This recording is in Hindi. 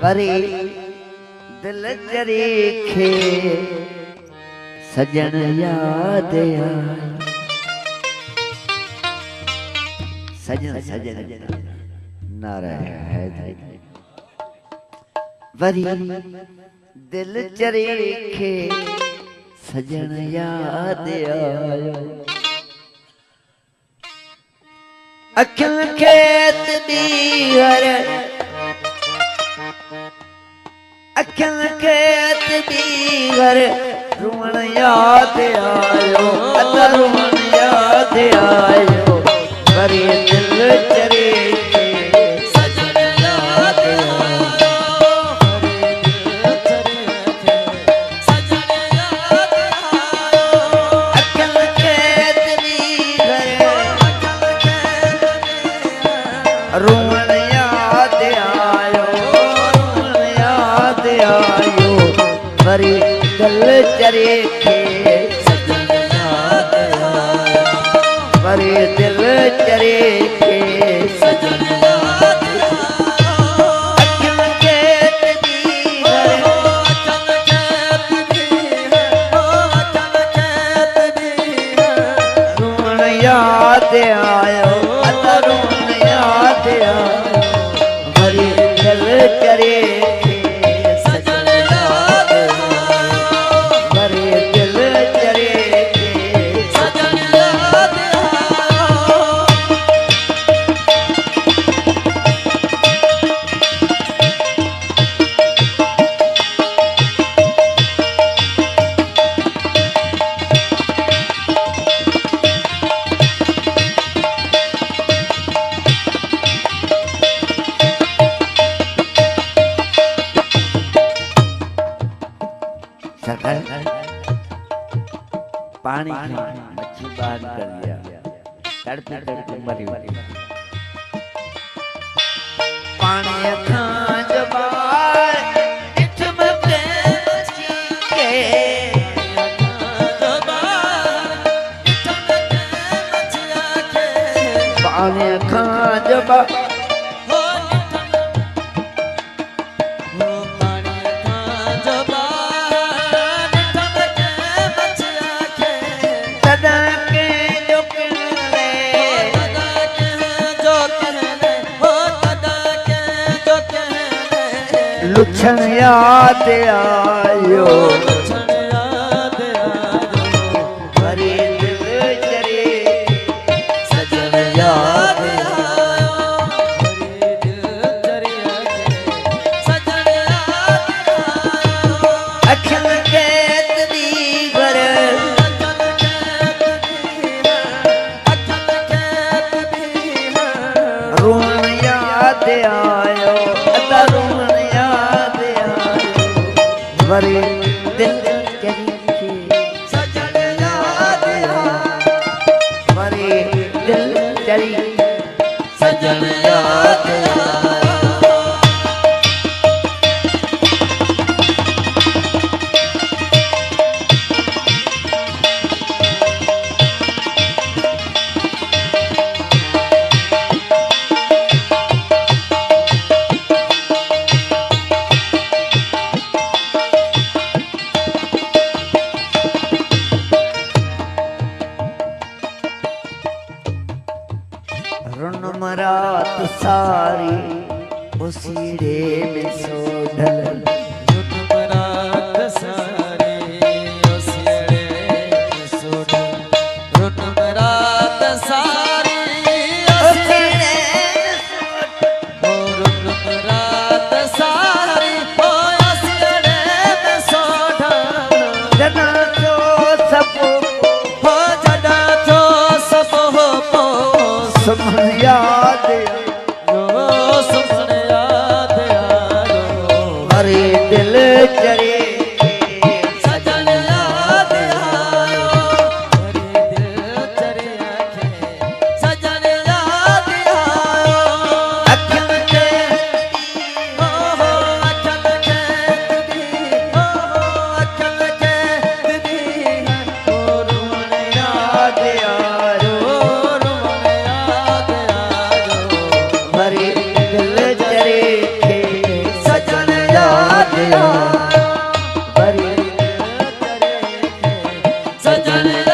वरी दिल चरीखे सजन याद आया सजन सजन नारा है वरी दिल चरीखे सजन याद आया अखिल खेत बीहर अखिल खेत बीहर रुवण याद आयो अता रुवण याद आयो वरी दिल चरीखे सजन याद आयो सजन याद आयो अखिल खेत बीहर रुवण याद आयो रुवण याद आयो वरी दिल चरीखे सजन याद आयो वरी दिल चरीखे सजन याद आयो अखिल खेत बीहर अखिल खेत बीहर अखिल खेत बीहर रुवण याद आयो अता रुवण याद आयो वरी दिल चरीखे सजन याद आयो वरी दिल चरीखे सजन याद आयो पानी मच्छी बाहर कर दिया तड़पे तड़पे मरी पानी खां जबार इठ मते मच्छी के पानी खां जबार लुछन याद आयो लुछन याद आयो वरी दिल चरीखे सजन याद आयो वरी दिल चरीखे सजन याद आयो अखिल खेत बीहर अखिल खेत बीहर अखिल खेत बीहर रुवण याद आयो अता रुवण वरी दिल चरीखे सजन याद आयो वरी दिल चरीखे सजन याद आयो रात सारी उसीड़े में सोढल रात सारी उसीड़े में सोढल रात सारी उसीड़े में रात सारी उसीड़े में सोढल जना जो सब हो जना जो सब हो सुमन याद आयो सुमन याद आयो भजन